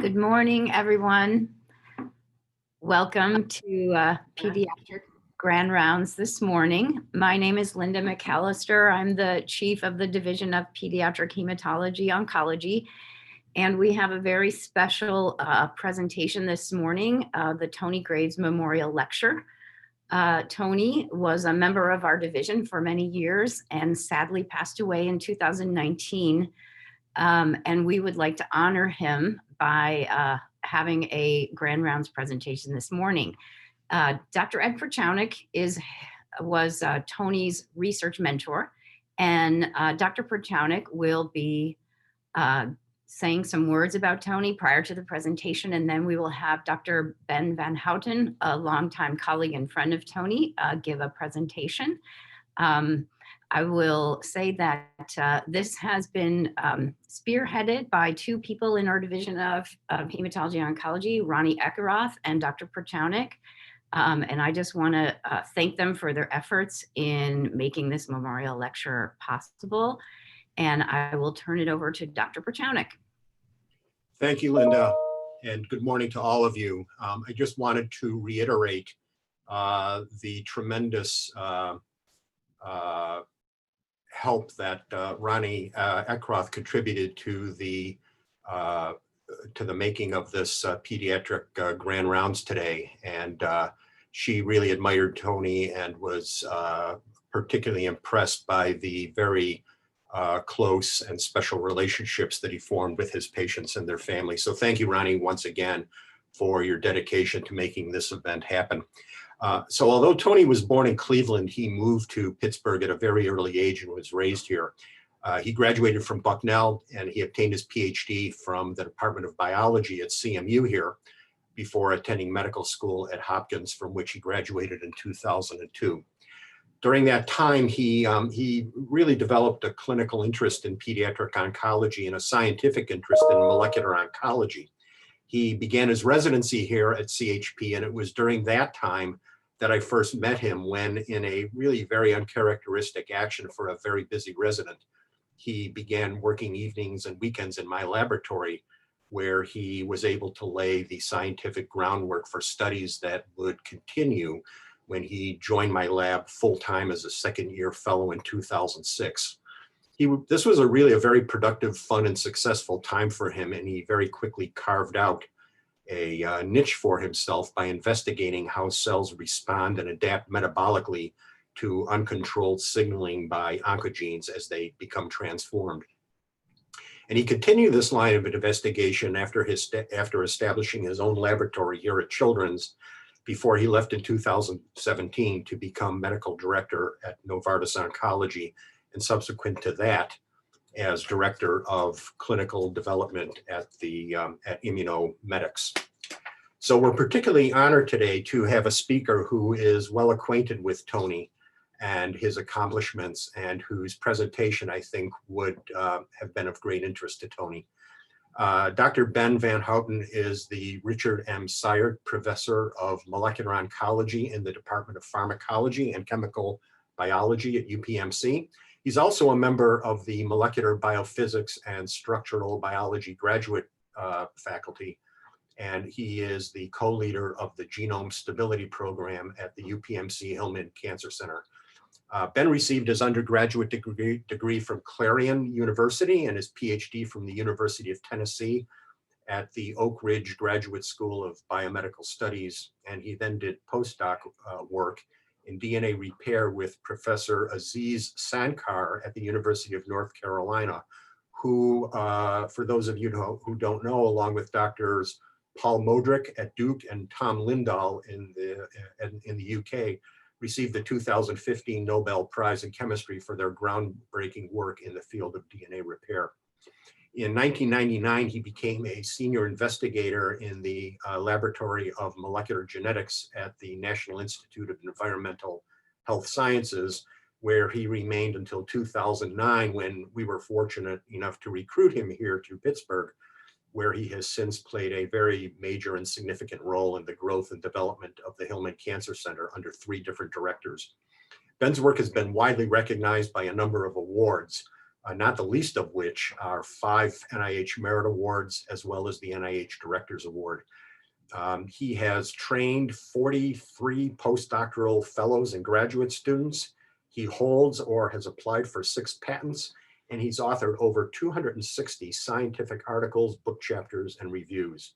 Good morning, everyone. Welcome to Pediatric Grand Rounds this morning. My name is Linda McAllister. I'm the Chief of the Division of Pediatric Hematology Oncology, and we have a very special presentation this morning, the Tony Graves Memorial Lecture. Tony was a member of our division for many years and sadly passed away in 2019. And we would like to honor him by having a Grand Rounds presentation this morning. Dr. Ed Prochownik was Tony's research mentor, and Dr. Prochownik will be saying some words about Tony prior to the presentation, and then we will have Dr. Bennett Van Houten, a longtime colleague and friend of Tony, give a presentation. I will say that this has been spearheaded by two people in our division of hematology oncology, Ronnie Eckeroth and Dr. Prochownik. And I just want to thank them for their efforts in making this memorial lecture possible. And I will turn it over to Dr. Prochownik. Thank you, Linda, and good morning to all of you. I just wanted to reiterate the tremendous help that Ronnie Eckeroth contributed to the making of this pediatric Grand Rounds today. And she really admired Tony and was particularly impressed by the very close and special relationships that he formed with his patients and their families. So thank you, Ronnie, once again for your dedication to making this event happen. So although Tony was born in Cleveland, he moved to Pittsburgh at a very early age and was raised here. He graduated from Bucknell and he obtained his PhD from the Department of Biology at CMU here before attending medical school at Hopkins, from which he graduated in 2002. During that time, he really developed a clinical interest in pediatric oncology and a scientific interest in molecular oncology. He began his residency here at CHP, and it was during that time that I first met him when, in a really very uncharacteristic action for a very busy resident, he began working evenings and weekends in my laboratory, where he was able to lay the scientific groundwork for studies that would continue when he joined my lab full-time as a second-year fellow in 2006. This was really a very productive, fun, and successful time for him, and he very quickly carved out a niche for himself by investigating how cells respond and adapt metabolically to uncontrolled signaling by oncogenes as they become transformed. And he continued this line of investigation after establishing his own laboratory here at Children's, before he left in 2017 to become medical director at Novartis Oncology, and subsequent to that, as director of clinical development at Immunomedics. So we're particularly honored today to have a speaker who is well acquainted with Tony and his accomplishments, and whose presentation I think would have been of great interest to Tony. Dr. Ben Van Houten is the Richard M. Cyert Professor of Molecular Oncology in the Department of Pharmacology and Chemical Biology at UPMC. He's also a member of the Molecular Biophysics and Structural Biology graduate faculty, and he is the co-leader of the Genome Stability Program at the UPMC Hillman Cancer Center. Ben received his undergraduate degree from Clarion University and his PhD from the University of Tennessee at the Oak Ridge Graduate School of Biomedical Studies, and he then did postdoc work in DNA repair with Professor Aziz Sankar at the University of North Carolina, who, for those of you who don't know, along with Drs. Paul Modric at Duke and Tom Lindahl in the UK, received the 2015 Nobel Prize in Chemistry for their groundbreaking work in the field of DNA repair. In 1999, he became a senior investigator in the Laboratory of Molecular Genetics at the National Institute of Environmental Health Sciences, where he remained until 2009, when we were fortunate enough to recruit him here to Pittsburgh, where he has since played a very major and significant role in the growth and development of the Hillman Cancer Center under 3 different directors. Ben's work has been widely recognized by a number of awards. not the least of which are 5 NIH Merit Awards, as well as the NIH Director's Award. He has trained 43 postdoctoral fellows and graduate students. He holds or has applied for 6 patents, and he's authored over 260 scientific articles, book chapters, and reviews.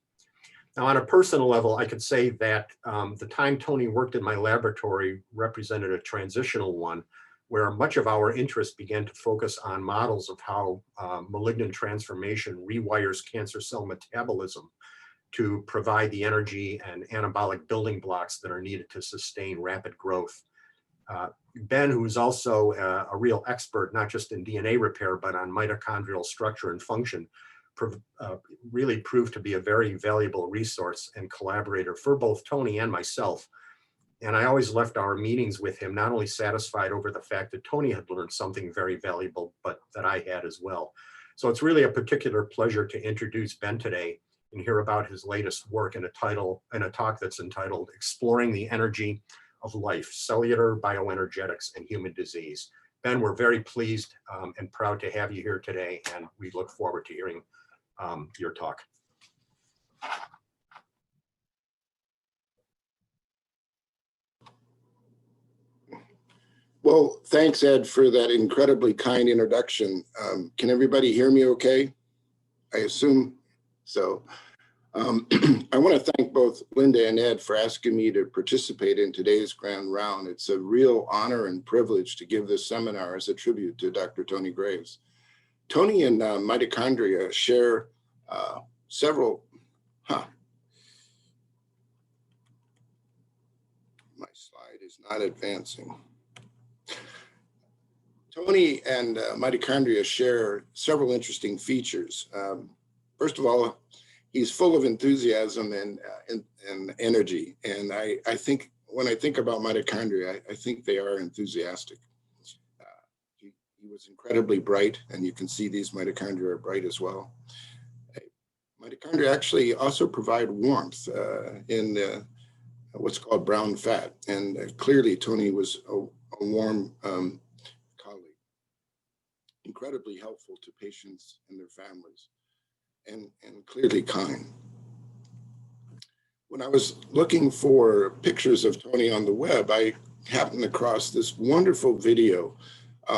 Now, on a personal level, I could say that the time Tony worked in my laboratory represented a transitional one, where much of our interest began to focus on models of how malignant transformation rewires cancer cell metabolism to provide the energy and anabolic building blocks that are needed to sustain rapid growth. Ben, who's also a real expert, not just in DNA repair, but on mitochondrial structure and function, really proved to be a very valuable resource and collaborator for both Tony and myself. And I always left our meetings with him not only satisfied over the fact that Tony had learned something very valuable, but that I had as well. So it's really a particular pleasure to introduce Ben today and hear about his latest work in a talk that's entitled Exploring the Energy of Life, Cellular Bioenergetics and Human Disease. Ben, we're very pleased and proud to have you here today, and we look forward to hearing your talk. Well, thanks, Ed, for that incredibly kind introduction. Can everybody hear me okay? I assume so. I want to thank both Linda and Ed for asking me to participate in today's Grand Round. It's a real honor and privilege to give this seminar as a tribute to Dr. Tony Graves. Tony and mitochondria share several, my slide is not advancing. Tony and mitochondria share several interesting features. First of all, he's full of enthusiasm and energy. And I think when I think about mitochondria, I think they are enthusiastic. He was incredibly bright, and you can see these mitochondria are bright as well. Mitochondria actually also provide warmth in what's called brown fat. And clearly, Tony was a warm colleague, incredibly helpful to patients and their families, and clearly kind. When I was looking for pictures of Tony on the web, I happened across this wonderful video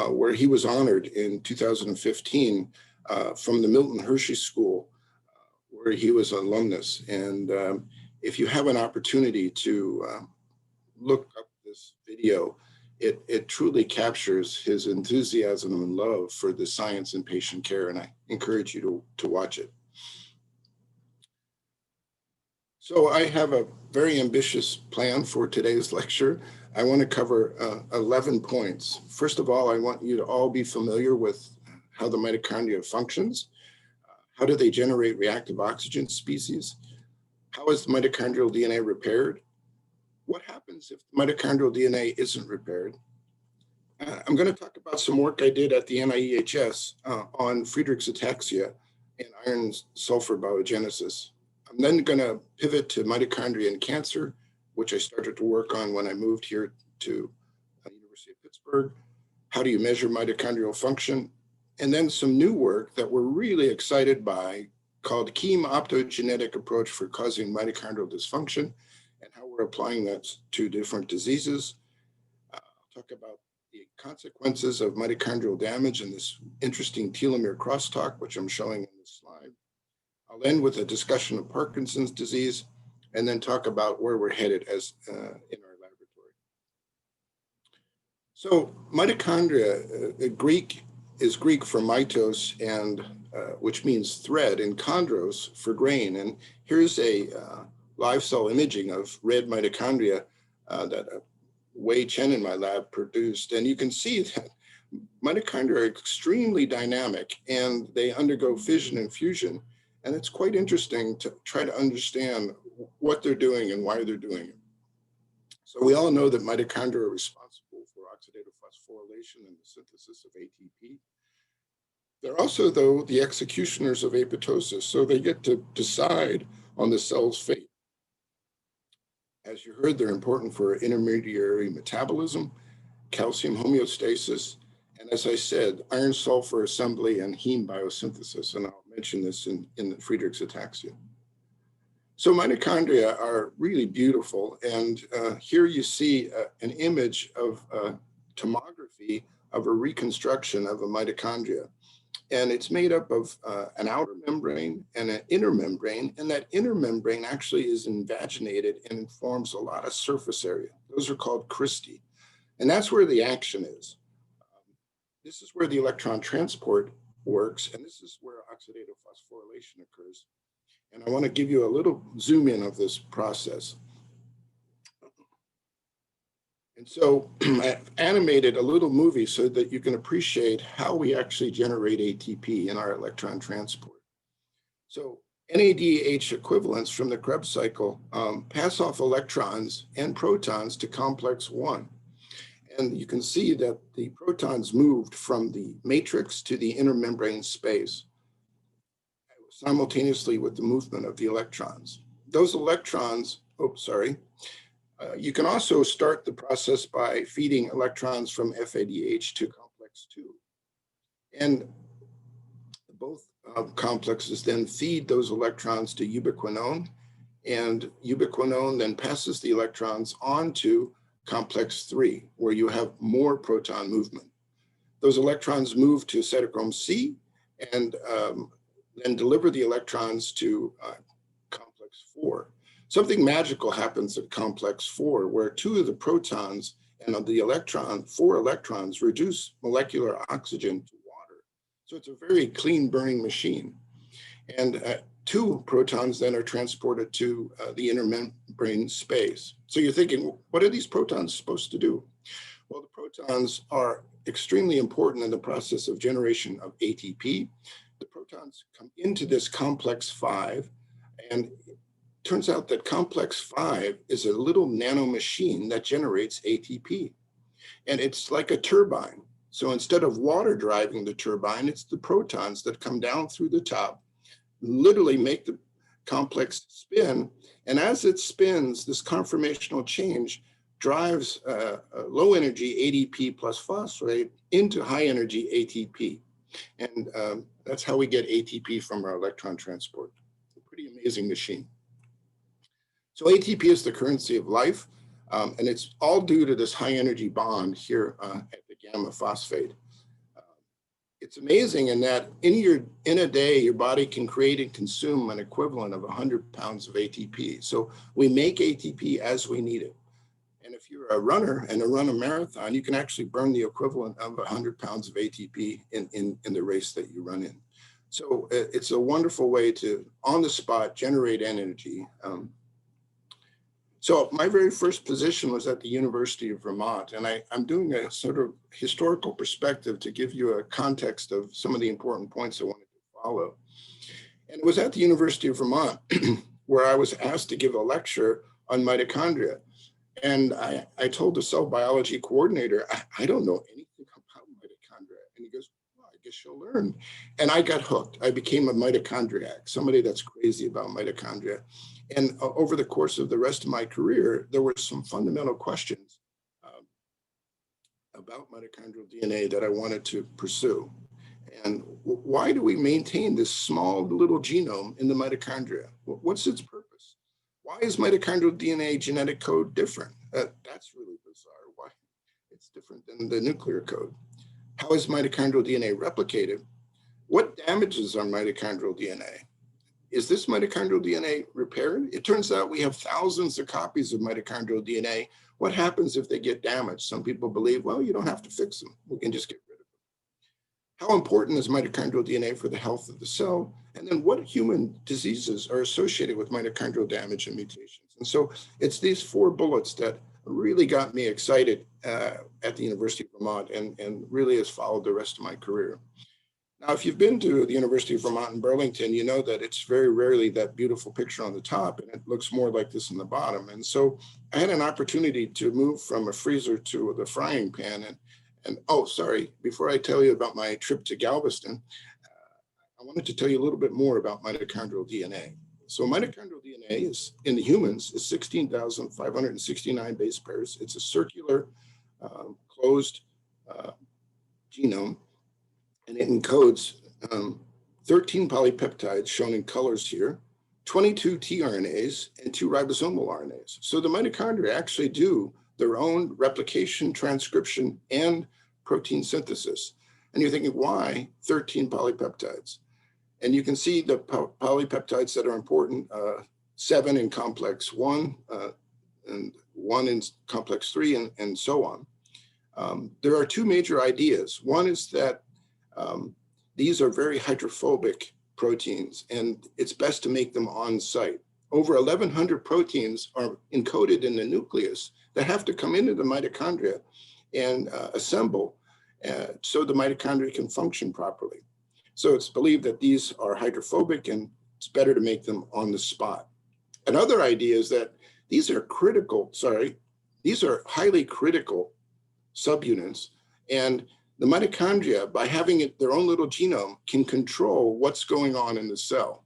where he was honored in 2015 from the Milton Hershey School, where he was an alumnus. And if you have an opportunity to look up this video, it truly captures his enthusiasm and love for the science and patient care, and I encourage you to watch it. So I have a very ambitious plan for today's lecture. I want to cover 11 points. First of all, I want you to all be familiar with how the mitochondria functions. How do they generate reactive oxygen species? How is the mitochondrial DNA repaired? What happens if the mitochondrial DNA isn't repaired? I'm going to talk about some work I did at the NIEHS on Friedrichs Ataxia and iron sulfur biogenesis. I'm then going to pivot to mitochondria and cancer, which I started to work on when I moved here to the University of Pittsburgh. How do you measure mitochondrial function? And then some new work that we're really excited by called chemoptogenetic approach for causing mitochondrial dysfunction, and how we're applying that to different diseases. I'll talk about the consequences of mitochondrial damage and this interesting telomere crosstalk, which I'm showing in this slide. I'll end with a discussion of Parkinson's disease, and then talk about where we're headed as in our laboratory. So mitochondria, Greek for mitos, and which means thread, and chondros for grain. And here's a live cell imaging of red mitochondria that Wei Chen in my lab produced. And you can see that mitochondria are extremely dynamic, and they undergo fission and fusion. And it's quite interesting to try to understand what they're doing and why they're doing it. So we all know that mitochondria are responsible for oxidative phosphorylation and the synthesis of ATP. They're also, though, the executioners of apoptosis, so they get to decide on the cell's fate. As you heard, they're important for intermediary metabolism, calcium homeostasis, And as I said, iron sulfur assembly and heme biosynthesis, and I'll mention this in the Friedrichs Ataxia. So mitochondria are really beautiful. And here you see an image of tomography of a reconstruction of a mitochondria. And it's made up of an outer membrane and an inner membrane. And that inner membrane actually is invaginated and forms a lot of surface area. Those are called cristae. And that's where the action is. This is where the electron transport works. And this is where oxidative phosphorylation occurs. And I want to give you a little zoom in of this process. And so I've animated a little movie so that you can appreciate how we actually generate ATP in our electron transport. So NADH equivalents from the Krebs cycle pass off electrons and protons to complex 1. And you can see that the protons moved from the matrix to the inner membrane space simultaneously with the movement of the electrons. Those electrons, you can also start the process by feeding electrons from FADH to complex 2. And both complexes then feed those electrons to ubiquinone, and ubiquinone then passes the electrons on to complex 3, where you have more proton movement. Those electrons move to cytochrome C and then deliver the electrons to complex 4. Something magical happens at complex 4, where 2 of the protons and of the 4 electrons reduce molecular oxygen to water. So it's a very clean burning machine. And 2 protons then are transported to the inner membrane space. So you're thinking, what are these protons supposed to do? Well, the protons are extremely important in the process of generation of ATP. The protons come into this complex 5, and it turns out that complex 5 is a little nano machine that generates ATP. And it's like a turbine. So instead of water driving the turbine, it's the protons that come down through the top, literally make the complex spin. And as it spins, this conformational change drives low energy ADP plus phosphate into high energy ATP. And that's how we get ATP from our electron transport. A pretty amazing machine. So ATP is the currency of life, and it's all due to this high energy bond here at the gamma phosphate. It's amazing in that in a day, your body can create and consume an equivalent of 100 pounds of ATP. So we make ATP as we need it. And if you're a runner and run a marathon, you can actually burn the equivalent of 100 pounds of ATP in the race that you run in. So it's a wonderful way to, on the spot, generate energy. So my very first position was at the University of Vermont, and I'm doing a sort of historical perspective to give you a context of some of the important points I wanted to follow. And it was at the University of Vermont where I was asked to give a lecture on mitochondria. And I told the cell biology coordinator, I don't know anything about mitochondria. And he goes, well, I guess you'll learn. And I got hooked. I became a mitochondriac, somebody that's crazy about mitochondria. And over the course of the rest of my career, there were some fundamental questions about mitochondrial DNA that I wanted to pursue. And why do we maintain this small little genome in the mitochondria? What's its purpose? Why is mitochondrial DNA genetic code different? That's really bizarre. Why? It's different than the nuclear code. How is mitochondrial DNA replicated? What damages our mitochondrial DNA? Is this mitochondrial DNA repaired? It turns out we have thousands of copies of mitochondrial DNA. What happens if they get damaged? Some people believe, well, you don't have to fix them. We can just get rid of them. How important is mitochondrial DNA for the health of the cell? And then what human diseases are associated with mitochondrial damage and mutations? And so it's these 4 bullets that really got me excited at the University of Vermont and really has followed the rest of my career. Now, if you've been to the University of Vermont in Burlington, you know that it's very rarely that beautiful picture on the top, and it looks more like this on the bottom. And so I had an opportunity to move from a freezer to the frying pan. And oh, sorry, before I tell you about my trip to Galveston, I wanted to tell you a little bit more about mitochondrial DNA. So mitochondrial DNA is, in the humans, is 16,569 base pairs. It's a circular, closed genome, and it encodes 13 polypeptides shown in colors here, 22 tRNAs, and 2 ribosomal RNAs. So the mitochondria actually do their own replication, transcription, and protein synthesis. And you're thinking, why 13 polypeptides? And you can see the polypeptides that are important, 7 in complex 1, and 1 in complex 3, and so on. There are 2 major ideas. One is that these are very hydrophobic proteins, and it's best to make them on site. Over 1,100 proteins are encoded in the nucleus that have to come into the mitochondria and assemble so the mitochondria can function properly. So it's believed that these are hydrophobic and it's better to make them on the spot. Another idea is that these are highly critical subunits, and the mitochondria, by having their own little genome, can control what's going on in the cell.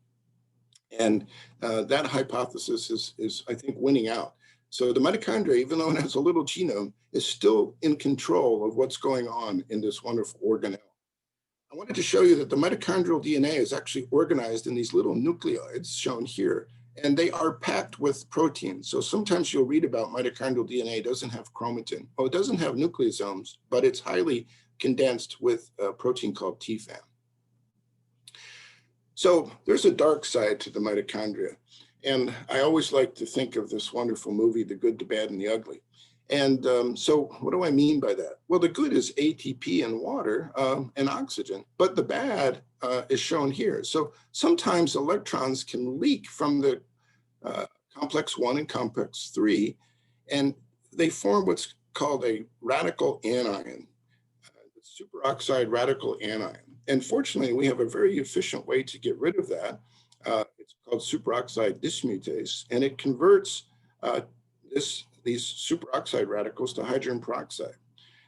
And that hypothesis is, I think, winning out. So the mitochondria, even though it has a little genome, is still in control of what's going on in this wonderful organelle. I wanted to show you that the mitochondrial DNA is actually organized in these little nucleoids shown here, and they are packed with proteins. So sometimes you'll read about mitochondrial DNA doesn't have chromatin. Well, it doesn't have nucleosomes, but it's highly condensed with a protein called TFAM. So there's a dark side to the mitochondria. And I always like to think of this wonderful movie, The Good, the Bad, and the Ugly. And so what do I mean by that? Well, the good is ATP and water and oxygen, but the bad is shown here. So sometimes electrons can leak from the complex 1 and complex 3, and they form what's called a radical anion, superoxide radical anion. And fortunately, we have a very efficient way to get rid of that. It's called superoxide dismutase, and it converts these superoxide radicals to hydrogen peroxide.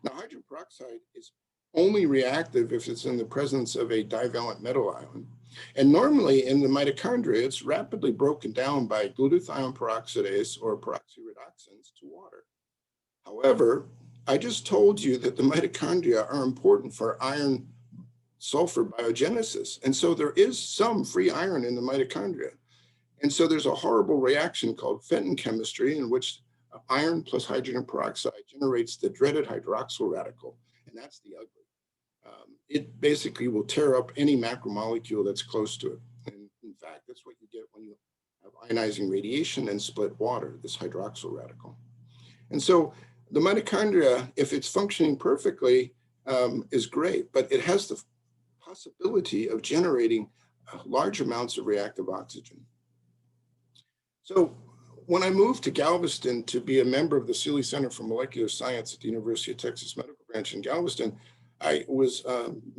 Now, hydrogen peroxide is only reactive if it's in the presence of a divalent metal ion. And normally in the mitochondria, it's rapidly broken down by glutathione peroxidase or peroxyredoxins to water. However, I just told you that the mitochondria are important for iron sulfur biogenesis. And so there is some free iron in the mitochondria. And so there's a horrible reaction called Fenton chemistry, in which iron plus hydrogen peroxide generates the dreaded hydroxyl radical, and that's the ugly. It basically will tear up any macromolecule that's close to it. And in fact, that's what you get when you have ionizing radiation and split water, this hydroxyl radical. And so the mitochondria, if it's functioning perfectly, is great, but it has the possibility of generating large amounts of reactive oxygen. So when I moved to Galveston to be a member of the Seeley Center for Molecular Science at the University of Texas Medical Branch in Galveston, I was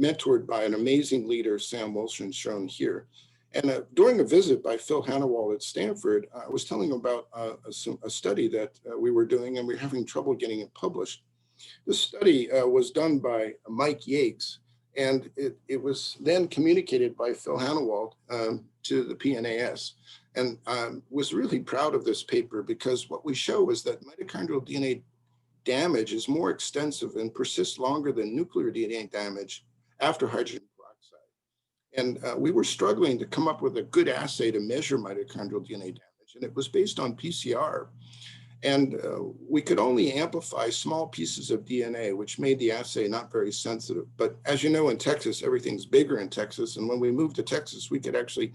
mentored by an amazing leader, Sam Wilson, shown here. And during a visit by Phil Hannawald at Stanford, I was telling him about a study that we were doing, and we were having trouble getting it published. This study was done by Mike Yates, and it was then communicated by Phil Hannawald to the PNAS. And I was really proud of this paper because what we show is that mitochondrial DNA damage is more extensive and persists longer than nuclear DNA damage after hydrogen peroxide. And we were struggling to come up with a good assay to measure mitochondrial DNA damage, and it was based on PCR. And we could only amplify small pieces of DNA, which made the assay not very sensitive. But as you know, in Texas, everything's bigger in Texas. And when we moved to Texas, we could actually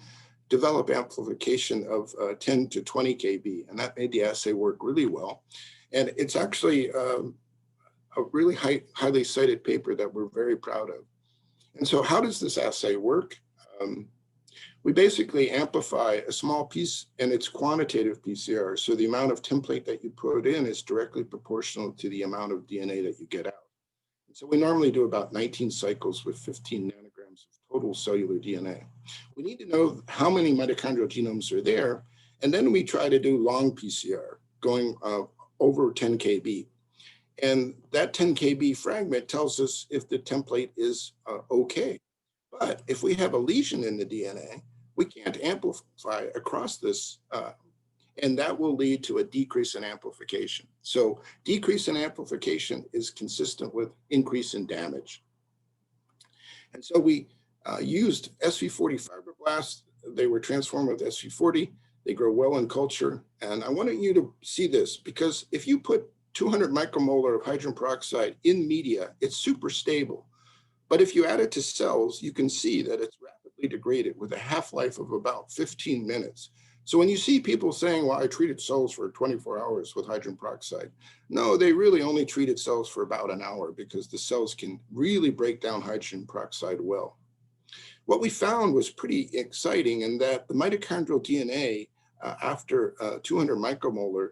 develop amplification of 10 to 20 kb, and that made the assay work really well. And it's actually a really highly cited paper that we're very proud of. And so how does this assay work? We basically amplify a small piece, and it's quantitative PCR. So the amount of template that you put in is directly proportional to the amount of DNA that you get out. And so we normally do about 19 cycles with 15 nanograms of total cellular DNA. We need to know how many mitochondrial genomes are there, and then we try to do long PCR, going over 10 kb. And that 10 kb fragment tells us if the template is okay. But if we have a lesion in the DNA, we can't amplify across this, and that will lead to a decrease in amplification. So decrease in amplification is consistent with increase in damage. And so we used SV40 fibroblasts. They were transformed with SV40. They grow well in culture. And I wanted you to see this, because if you put 200 micromolar of hydrogen peroxide in media, it's super stable. But if you add it to cells, you can see that it's rapidly degraded with a half-life of about 15 minutes. So when you see people saying, well, I treated cells for 24 hours with hydrogen peroxide, no, they really only treated cells for about an hour, because the cells can really break down hydrogen peroxide well. What we found was pretty exciting, in that the mitochondrial DNA after 200 micromolar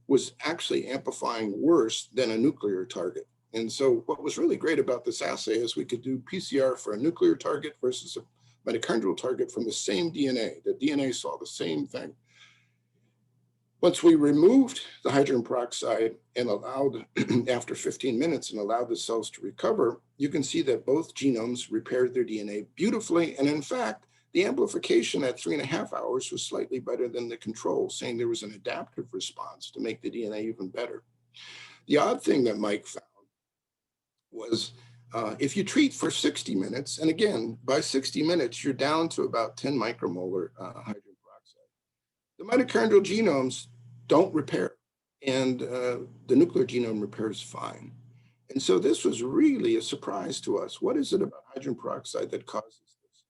was actually amplifying worse than a nuclear target. And so what was really great about this assay is we could do PCR for a nuclear target versus a mitochondrial target from the same DNA. The DNA saw the same thing. Once we removed the hydrogen peroxide and allowed, after 15 minutes, and allowed the cells to recover, you can see that both genomes repaired their DNA beautifully. And in fact, the amplification at 3.5 hours was slightly better than the control, saying there was an adaptive response to make the DNA even better. The odd thing that Mike found was if you treat for 60 minutes, and again, by 60 minutes, you're down to about 10 micromolar hydrogen peroxide. The mitochondrial genomes don't repair, and the nuclear genome repairs fine. And so this was really a surprise to us. What is it about hydrogen peroxide that causes this?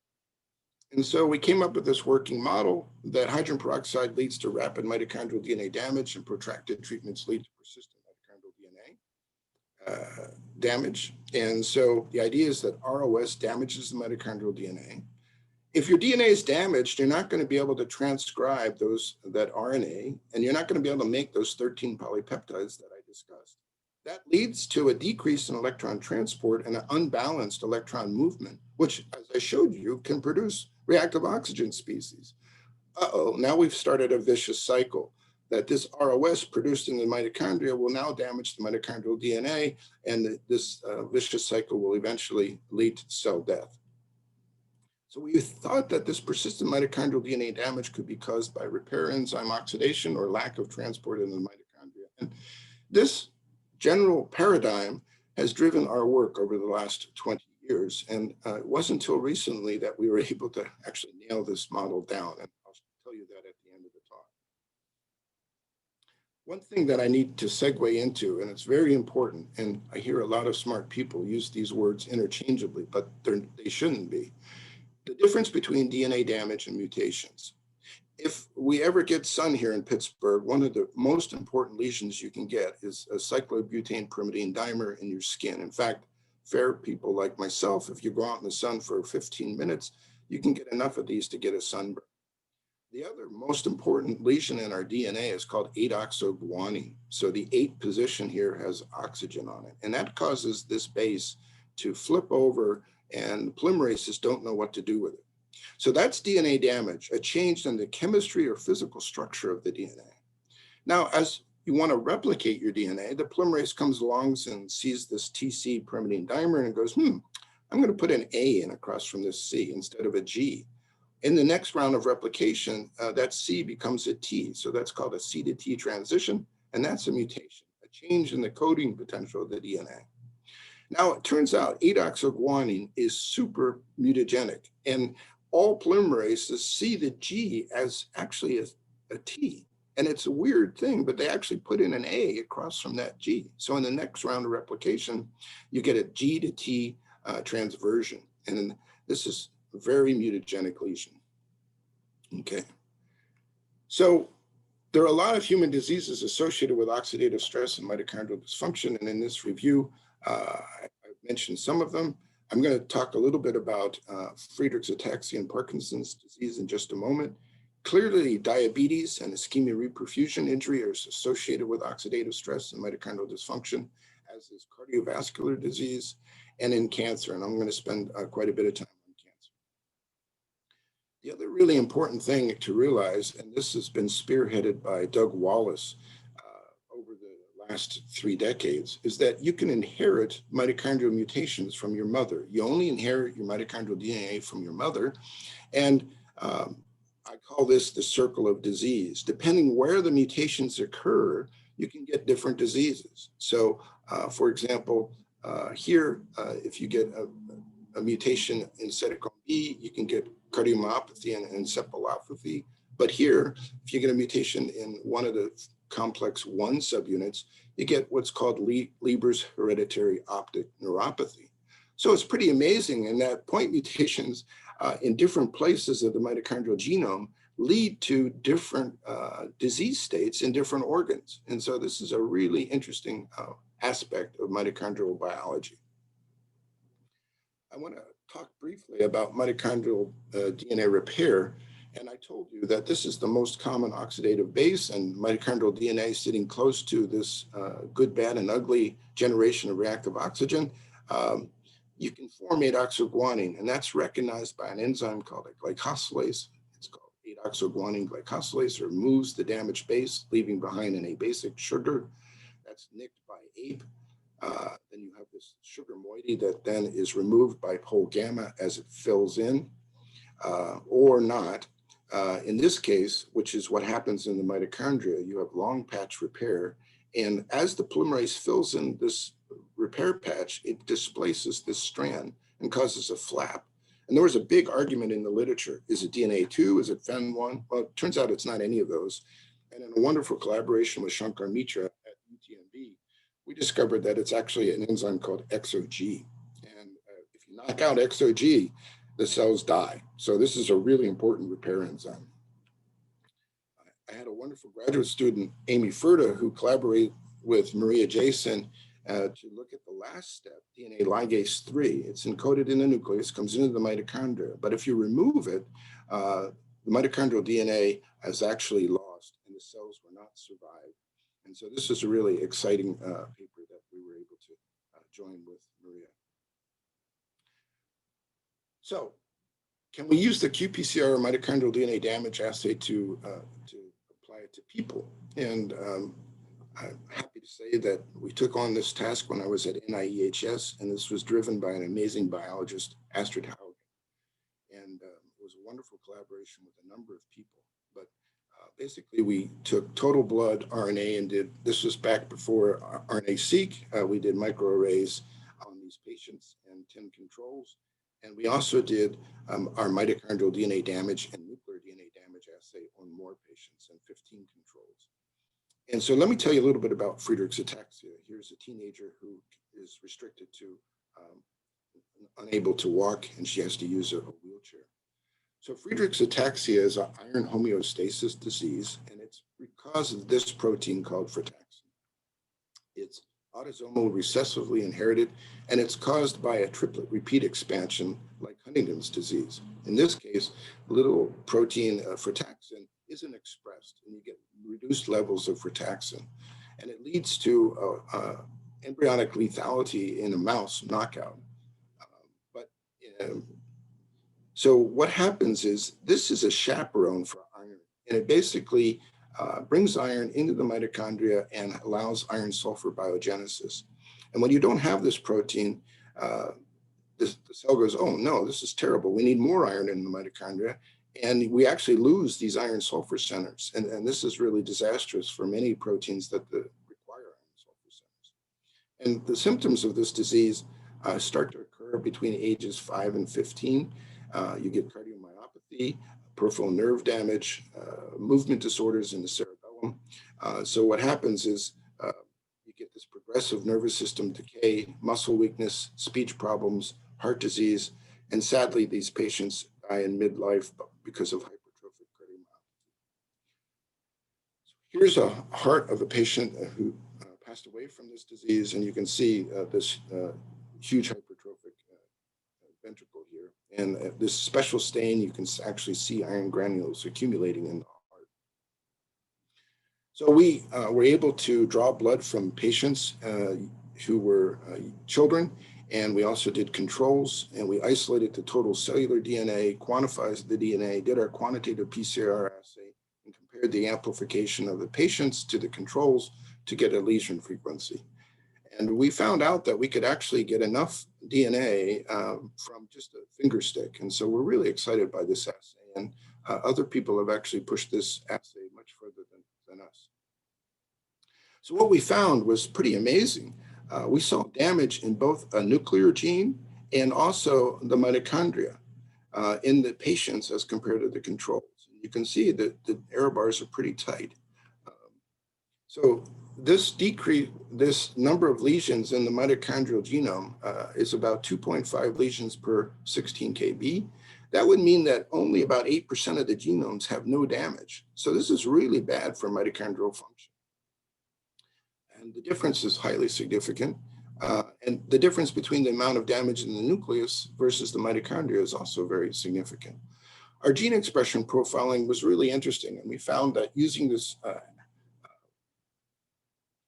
And so we came up with this working model that hydrogen peroxide leads to rapid mitochondrial DNA damage, and protracted treatments lead to persistent mitochondrial DNA damage. And so the idea is that ROS damages the mitochondrial DNA. If your DNA is damaged, you're not going to be able to transcribe that RNA, and you're not going to be able to make those 13 polypeptides that I discussed. That leads to a decrease in electron transport and an unbalanced electron movement, which, as I showed you, can produce reactive oxygen species. Now we've started a vicious cycle, that this ROS produced in the mitochondria will now damage the mitochondrial DNA, and this vicious cycle will eventually lead to cell death. So we thought that this persistent mitochondrial DNA damage could be caused by repair enzyme oxidation or lack of transport in the mitochondria. And this general paradigm has driven our work over the last 20 years. And it wasn't until recently that we were able to actually nail this model down. And I'll tell you that at the end of the talk. One thing that I need to segue into, and it's very important, and I hear a lot of smart people use these words interchangeably, but they shouldn't be. The difference between DNA damage and mutations. If we ever get sun here in Pittsburgh, one of the most important lesions you can get is a cyclobutane pyrimidine dimer in your skin. In fact, fair people like myself, if you go out in the sun for 15 minutes, you can get enough of these to get a sunburn. The other most important lesion in our DNA is called 8-oxoguanine. So the 8 position here has oxygen on it, and that causes this base to flip over, and polymerases don't know what to do with it. So that's DNA damage, a change in the chemistry or physical structure of the DNA. Now, as you want to replicate your DNA, the polymerase comes along and sees this TC pyrimidine dimer and goes, I'm going to put an A in across from this C instead of a G. In the next round of replication, that C becomes a T. So that's called a C to T transition, and that's a mutation, a change in the coding potential of the DNA. Now, it turns out 8-oxoguanine is super mutagenic, and all polymerases see the G as actually a T. And it's a weird thing, but they actually put in an A across from that G. So in the next round of replication, you get a G to T transversion. And this is a very mutagenic lesion. Okay. So there are a lot of human diseases associated with oxidative stress and mitochondrial dysfunction. And in this review, I've mentioned some of them. I'm going to talk a little bit about Friedrichs Ataxia and Parkinson's disease in just a moment. Clearly, diabetes and ischemia-reperfusion injury are associated with oxidative stress and mitochondrial dysfunction, as is cardiovascular disease and in cancer. And I'm going to spend quite a bit of time on cancer. The other really important thing to realize, and this has been spearheaded by Doug Wallace over the last 3 decades, is that you can inherit mitochondrial mutations from your mother. You only inherit your mitochondrial DNA from your mother. And I call this the circle of disease. Depending where the mutations occur, you can get different diseases. So, for example, here, if you get a mutation in cytochrome B, you can get cardiomyopathy and encephalopathy. But here, if you get a mutation in one of the complex 1 subunits, you get what's called Leber's hereditary optic neuropathy. So it's pretty amazing in that point mutations in different places of the mitochondrial genome lead to different disease states in different organs. And so this is a really interesting aspect of mitochondrial biology. I want to talk briefly about mitochondrial DNA repair. And I told you that this is the most common oxidative base, and mitochondrial DNA sitting close to this good, bad, and ugly generation of reactive oxygen. You can form 8-oxoguanine, and that's recognized by an enzyme called a glycosylase. It's called 8-oxoguanine glycosylase, or removes the damaged base, leaving behind an abasic sugar that's nicked by APE. Then you have this sugar moiety that then is removed by pol gamma as it fills in, or not. In this case, which is what happens in the mitochondria, you have long patch repair. And as the polymerase fills in this repair patch, it displaces this strand and causes a flap. And there was a big argument in the literature. Is it DNA2? Is it FEN1? Well, it turns out it's not any of those. And in a wonderful collaboration with Shankar Mitra at UTMB, we discovered that it's actually an enzyme called XOG. And if you knock out XOG, the cells die. So this is a really important repair enzyme. I had a wonderful graduate student, Amy Furta, who collaborated with Maria Jason to look at the last step, DNA ligase 3. It's encoded in the nucleus, comes into the mitochondria. But if you remove it, the mitochondrial DNA is actually lost and the cells will not survive. And so this is a really exciting paper that we were able to join with Maria. So can we use the qPCR mitochondrial DNA damage assay to apply it to people? And I'm happy to say that we took on this task when I was at NIEHS, and this was driven by an amazing biologist, Astrid Haugen. And it was a wonderful collaboration with a number of people. But basically, we took total blood RNA and did, this was back before RNA-seq, we did microarrays on these patients and 10 controls. And we also did our mitochondrial DNA damage and nuclear DNA damage assay on more patients and 15 controls. And so let me tell you a little bit about Friedrichs Ataxia. Here's a teenager who is restricted to unable to walk, and she has to use a wheelchair. So Friedrichs Ataxia is an iron homeostasis disease, and it's because of this protein called frataxin. It's autosomal recessively inherited, and it's caused by a triplet repeat expansion like Huntington's disease. In this case, little protein frataxin isn't expressed, and you get reduced levels of frataxin. And it leads to embryonic lethality in a mouse knockout. So what happens is, this is a chaperone for iron, and it basically brings iron into the mitochondria and allows iron sulfur biogenesis. And when you don't have this protein, the cell goes, oh no, this is terrible. We need more iron in the mitochondria. And we actually lose these iron sulfur centers. And this is really disastrous for many proteins that require iron sulfur centers. And the symptoms of this disease start to occur between ages 5 and 15. You get cardiomyopathy, peripheral nerve damage, movement disorders in the cerebellum. So what happens is you get this progressive nervous system decay, muscle weakness, speech problems, heart disease, and sadly, these patients die in midlife because of hypertrophic cardiomyopathy. So here's a heart of a patient who passed away from this disease, and you can see this huge hypertrophic ventricle here. And this special stain, you can actually see iron granules accumulating in the heart. So we were able to draw blood from patients who were children, and we also did controls, and we isolated the total cellular DNA, quantified the DNA, did our quantitative PCR assay, and compared the amplification of the patients to the controls to get a lesion frequency. And we found out that we could actually get enough DNA from just a finger stick. And so we're really excited by this assay. And other people have actually pushed this assay much further than us. So what we found was pretty amazing. We saw damage in both a nuclear gene and also the mitochondria in the patients as compared to the controls. You can see that the error bars are pretty tight. So this number of lesions in the mitochondrial genome is about 2.5 lesions per 16 kb. That would mean that only about 8% of the genomes have no damage. So this is really bad for mitochondrial function. And the difference is highly significant. And the difference between the amount of damage in the nucleus versus the mitochondria is also very significant. Our gene expression profiling was really interesting, and we found that using this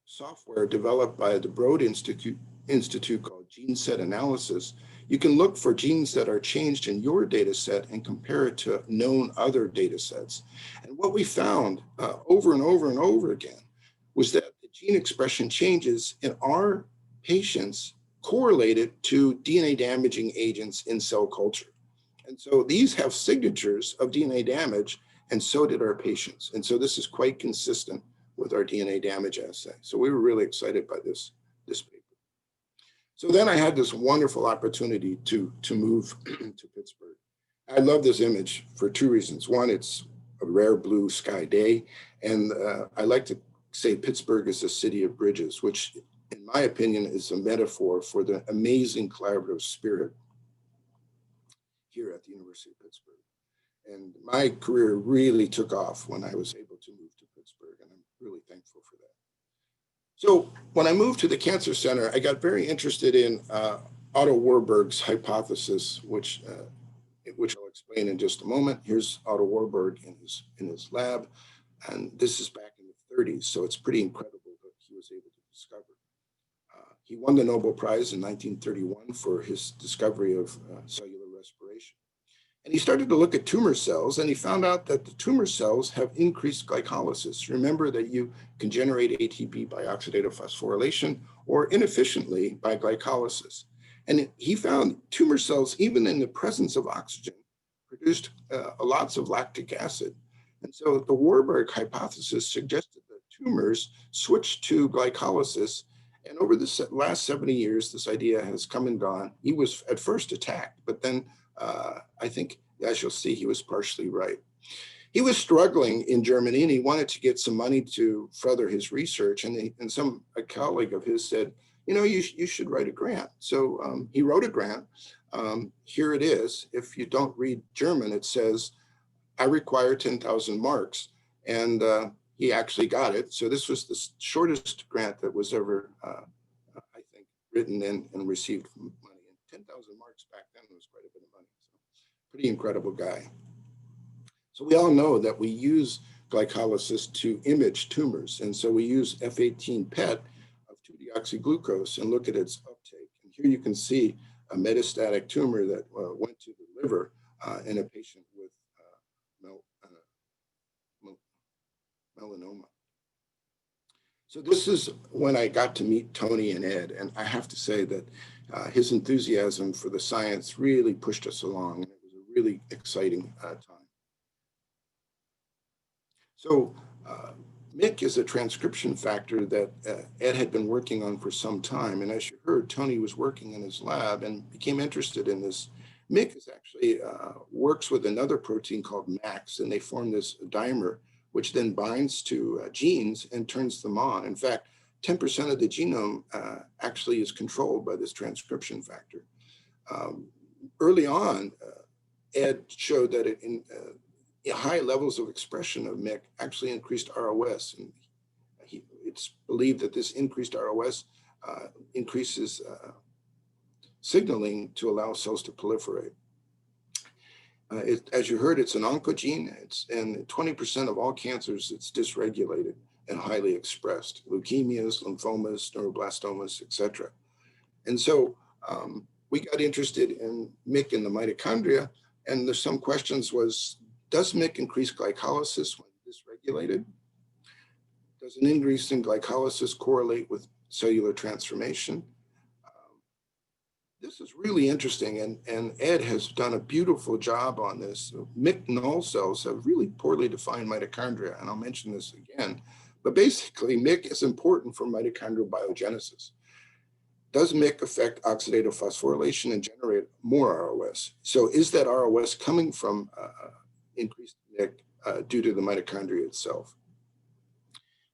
software developed by the Broad Institute called Gene Set Analysis, you can look for genes that are changed in your data set and compare it to known other data sets. And what we found over and over and over again was that the gene expression changes in our patients correlated to DNA damaging agents in cell culture. And so these have signatures of DNA damage, and so did our patients. And so this is quite consistent with our DNA damage assay. So we were really excited by this paper. So then I had this wonderful opportunity to move to Pittsburgh. I love this image for two reasons. One, it's a rare blue sky day. And I like to say Pittsburgh is a city of bridges, which in my opinion is a metaphor for the amazing collaborative spirit here at the University of Pittsburgh. And my career really took off when I was able to move to Pittsburgh, and I'm really thankful for that. So when I moved to the Cancer Center, I got very interested in Otto Warburg's hypothesis, which I'll explain in just a moment. Here's Otto Warburg in his lab, and this is back in the 30s, so it's pretty incredible that he was able to discover. He won the Nobel Prize in 1931 for his discovery of cellular respiration. And he started to look at tumor cells, and he found out that the tumor cells have increased glycolysis. Remember that you can generate ATP by oxidative phosphorylation or inefficiently by glycolysis. And he found tumor cells, even in the presence of oxygen, produced lots of lactic acid. And so the Warburg hypothesis suggested that tumors switched to glycolysis. And over the last 70 years, this idea has come and gone. He was at first attacked, but then I think, as you'll see, he was partially right. He was struggling in Germany, and he wanted to get some money to further his research. And a colleague of his said, you know, you should write a grant. So he wrote a grant. Here it is. If you don't read German, it says, I require 10,000 marks. And he actually got it. So this was the shortest grant that was ever, I think, written in and received money. And 10,000 marks back then was quite a bit of money. So pretty incredible guy. So we all know that we use glycolysis to image tumors. And so we use F18 PET of 2-deoxyglucose and look at its uptake. And here you can see a metastatic tumor that went to the liver in a patient with melanoma. So this is when I got to meet Tony and Ed, and I have to say that his enthusiasm for the science really pushed us along, and it was a really exciting time. So MYC is a transcription factor that Ed had been working on for some time, and as you heard, Tony was working in his lab and became interested in this. MYC is actually works with another protein called MAX, and they form this dimer which then binds to genes and turns them on. In fact, 10% of the genome actually is controlled by this transcription factor. Early on, Ed showed that high levels of expression of MYC actually increased ROS. And it's believed that this increased ROS increases signaling to allow cells to proliferate. As you heard, it's an oncogene, and 20% of all cancers, it's dysregulated and highly expressed: leukemias, lymphomas, neuroblastomas, etc. And so we got interested in MYC in the mitochondria, and there's some questions was, does MYC increase glycolysis when dysregulated? Does an increase in glycolysis correlate with cellular transformation? This is really interesting, and Ed has done a beautiful job on this. MYC null cells have really poorly defined mitochondria, and I'll mention this again. But basically, MYC is important for mitochondrial biogenesis. does MYC affect oxidative phosphorylation and generate more ROS? So is that ROS coming from increased MYC due to the mitochondria itself?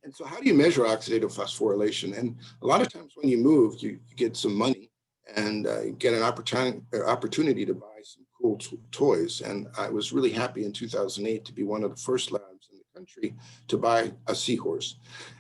And so how do you measure oxidative phosphorylation? And a lot of times when you move, you get some money and get an opportunity to buy some cool toys. And I was really happy in 2008 to be one of the first labs in the country to buy a seahorse.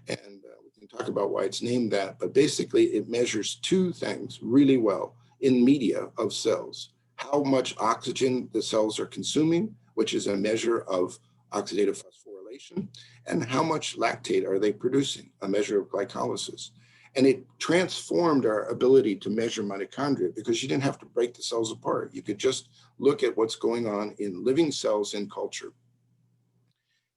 And we can talk about why it's named that, but basically it measures two things really well in media of cells: how much oxygen the cells are consuming, which is a measure of oxidative phosphorylation, and how much lactate are they producing, a measure of glycolysis. And it transformed our ability to measure mitochondria because you didn't have to break the cells apart. You could just look at what's going on in living cells in culture.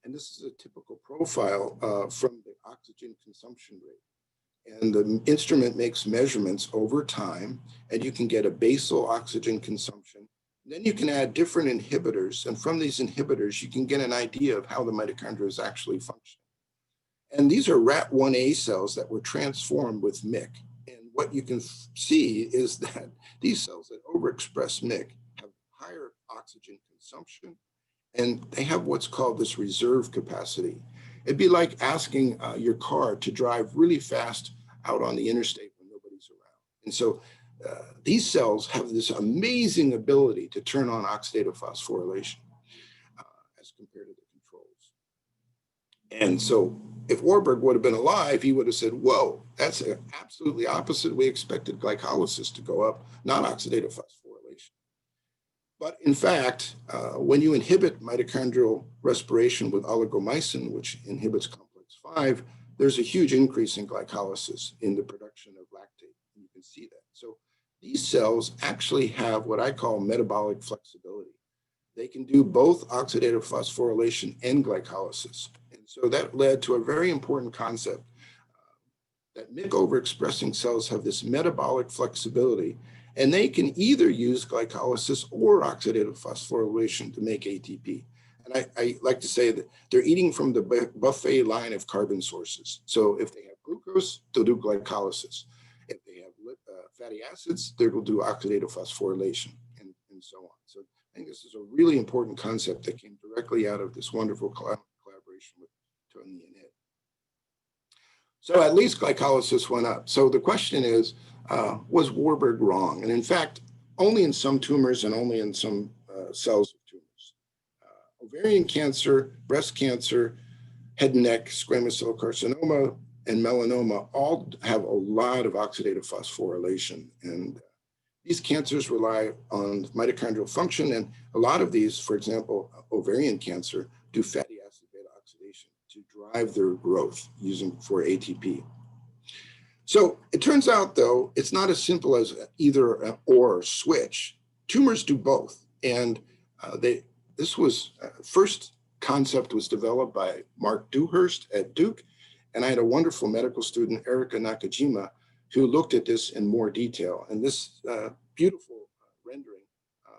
And this is a typical profile from the oxygen consumption rate. And the instrument makes measurements over time, and you can get a basal oxygen consumption. Then you can add different inhibitors, and from these inhibitors, you can get an idea of how the mitochondria is actually functioning. And these are RAT1A cells that were transformed with MYC. And what you can see is that these cells that overexpress MYC have higher oxygen consumption, and they have what's called this reserve capacity. It'd be like asking your car to drive really fast out on the interstate when nobody's around. And so these cells have this amazing ability to turn on oxidative phosphorylation as compared to the controls. And so if Warburg would have been alive, he would have said, whoa, that's absolutely opposite. We expected glycolysis to go up, not oxidative phosphorylation. But in fact, when you inhibit mitochondrial respiration with oligomycin, which inhibits complex 5, there's a huge increase in glycolysis in the production of lactate. And you can see that. So these cells actually have what I call metabolic flexibility. They can do both oxidative phosphorylation and glycolysis. And so that led to a very important concept that MYC overexpressing cells have this metabolic flexibility, and they can either use glycolysis or oxidative phosphorylation to make ATP. And I like to say that they're eating from the buffet line of carbon sources. So if they have glucose, they'll do glycolysis. If they have fatty acids, they will do oxidative phosphorylation and so on. So I think this is a really important concept that came directly out of this wonderful collaboration with Tony and Ed. So at least glycolysis went up. So the question is, was Warburg wrong? And in fact, only in some tumors and only in some cells of tumors. Ovarian cancer, breast cancer, head and neck, squamous cell carcinoma, and melanoma all have a lot of oxidative phosphorylation. And these cancers rely on mitochondrial function. And a lot of these, for example, ovarian cancer, do fatty acid beta oxidation to drive their growth for ATP. So it turns out, though, it's not as simple as either an or switch. Tumors do both. And this was first concept was developed by Mark Dewhurst at Duke. And I had a wonderful medical student, Erika Nakajima, who looked at this in more detail. And this beautiful rendering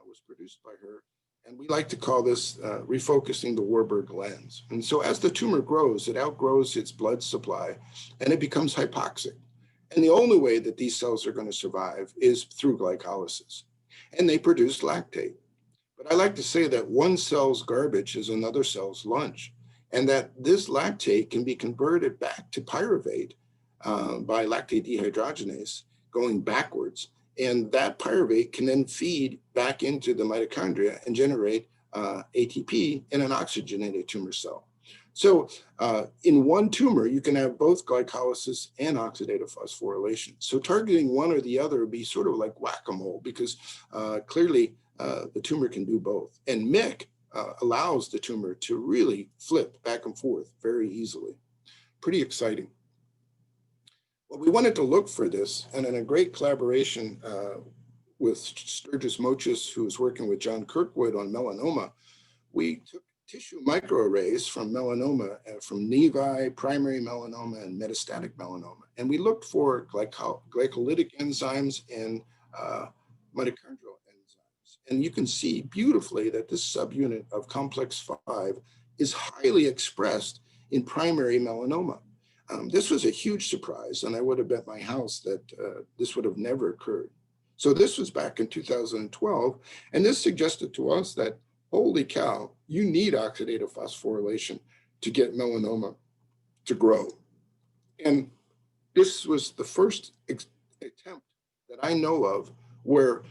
was produced by her. And we like to call this refocusing the Warburg lens. And so as the tumor grows, it outgrows its blood supply and it becomes hypoxic. And the only way that these cells are going to survive is through glycolysis. And they produce lactate. But I like to say that one cell's garbage is another cell's lunch, and that this lactate can be converted back to pyruvate by lactate dehydrogenase going backwards. And that pyruvate can then feed back into the mitochondria and generate ATP in an oxygenated tumor cell. So in one tumor, you can have both glycolysis and oxidative phosphorylation. So targeting one or the other would be sort of like whack-a-mole, because clearly the tumor can do both. And MYC allows the tumor to really flip back and forth very easily. Pretty exciting. Well, we wanted to look for this, and in a great collaboration with Sturgis Mochis, who was working with John Kirkwood on melanoma, we took tissue microarrays from melanoma, from nevi, primary melanoma, and metastatic melanoma. And we looked for glycolytic enzymes and mitochondrial enzymes. And you can see beautifully that this subunit of complex 5 is highly expressed in primary melanoma. This was a huge surprise, and I would have bet my house that this would have never occurred. So this was back in 2012, and this suggested to us that, holy cow, you need oxidative phosphorylation to get melanoma to grow. And this was the first attempt that I know of where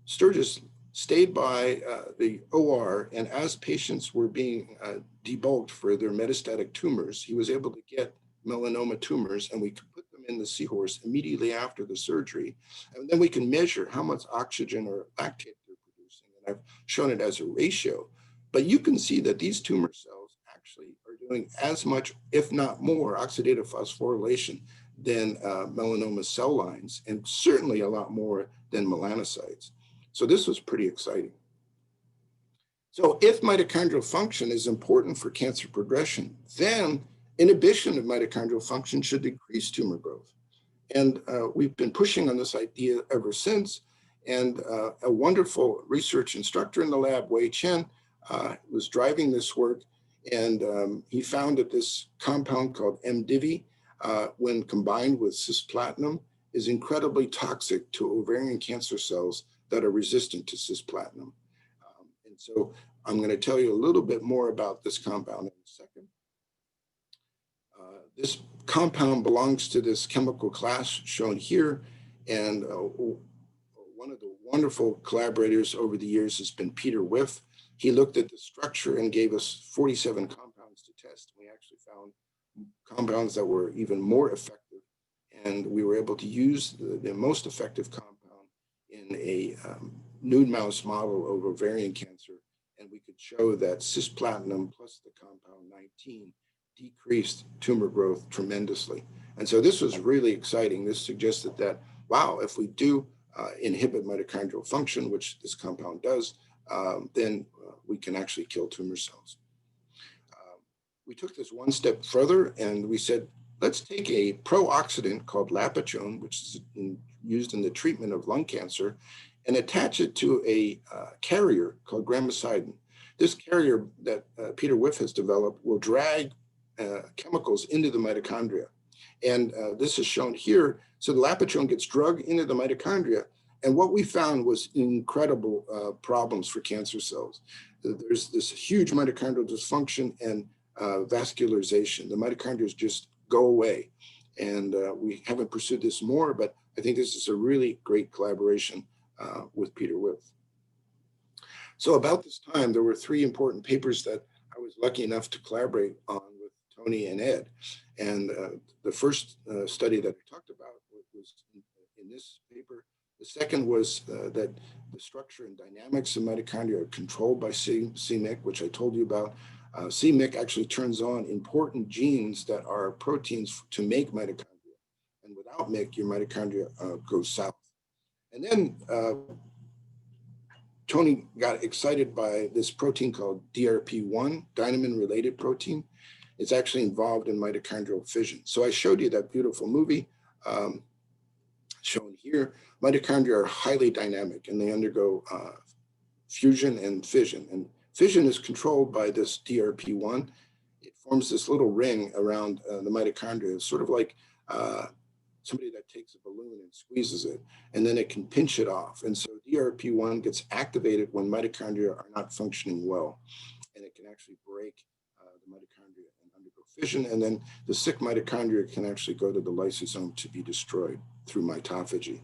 Sturgis stayed by the OR, and as patients were being debulked for their metastatic tumors, he was able to get melanoma tumors, and we could put them in the seahorse immediately after the surgery. And then we can measure how much oxygen or lactate they're producing. And I've shown it as a ratio. But you can see that these tumor cells actually are doing as much, if not more, oxidative phosphorylation than melanoma cell lines, and certainly a lot more than melanocytes. So this was pretty exciting. So if mitochondrial function is important for cancer progression, then inhibition of mitochondrial function should decrease tumor growth. And we've been pushing on this idea ever since. And a wonderful research instructor in the lab, Wei Chen, was driving this work. And he found that this compound called MDIVI, when combined with cisplatinum, is incredibly toxic to ovarian cancer cells that are resistant to cisplatinum. And so I'm going to tell you a little bit more about this compound in a second. This compound belongs to this chemical class shown here. And one of the wonderful collaborators over the years has been Peter Whiff. He looked at the structure and gave us 47 compounds to test. We actually found compounds that were even more effective. And we were able to use the most effective compound in a nude mouse model of ovarian cancer. And we could show that cisplatinum plus the compound 19 decreased tumor growth tremendously. And so this was really exciting. This suggested that, wow, if we do inhibit mitochondrial function, which this compound does, then we can actually kill tumor cells. We took this one step further and we said, let's take a pro-oxidant called lapachone, which is used in the treatment of lung cancer, and attach it to a carrier called gramicidin. This carrier that Peter Whiff has developed will drag chemicals into the mitochondria. And this is shown here. So the lapachone gets drugged into the mitochondria. And what we found was incredible problems for cancer cells. There's this huge mitochondrial dysfunction and vascularization. The mitochondria just go away. And we haven't pursued this more, but I think this is a really great collaboration with Peter Whiff. So about this time, there were 3 important papers that I was lucky enough to collaborate on with Tony and Ed. And the first study that I talked about was in this paper. The second was that the structure and dynamics of mitochondria are controlled by c-MYC, which I told you about. c-MYC actually turns on important genes that are proteins to make mitochondria. And without MYC, your mitochondria goes south. And then Tony got excited by this protein called DRP1, dynamin-related protein. It's actually involved in mitochondrial fission. So I showed you that beautiful movie shown here. Mitochondria are highly dynamic and they undergo fusion and fission. And fission is controlled by this DRP1. It forms this little ring around the mitochondria. It's sort of like somebody that takes a balloon and squeezes it, and then it can pinch it off. And so DRP1 gets activated when mitochondria are not functioning well, and it can actually break the mitochondria and undergo fission. And then the sick mitochondria can actually go to the lysosome to be destroyed through mitophagy.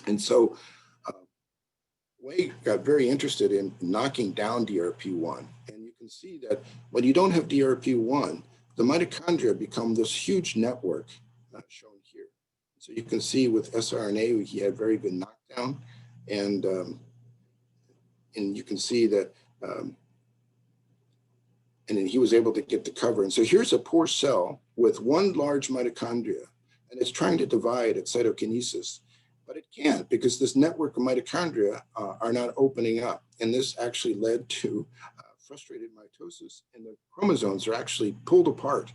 And so Wei got very interested in knocking down DRP1. And you can see that when you don't have DRP1, the mitochondria become this huge network shown here. So you can see with siRNA, he had very good knockdown. And you can see that, and then he was able to get the cover. And so here's a poor cell with one large mitochondria, and it's trying to divide at cytokinesis. But it can't, because this network of mitochondria are not opening up. And this actually led to frustrated mitosis, and the chromosomes are actually pulled apart.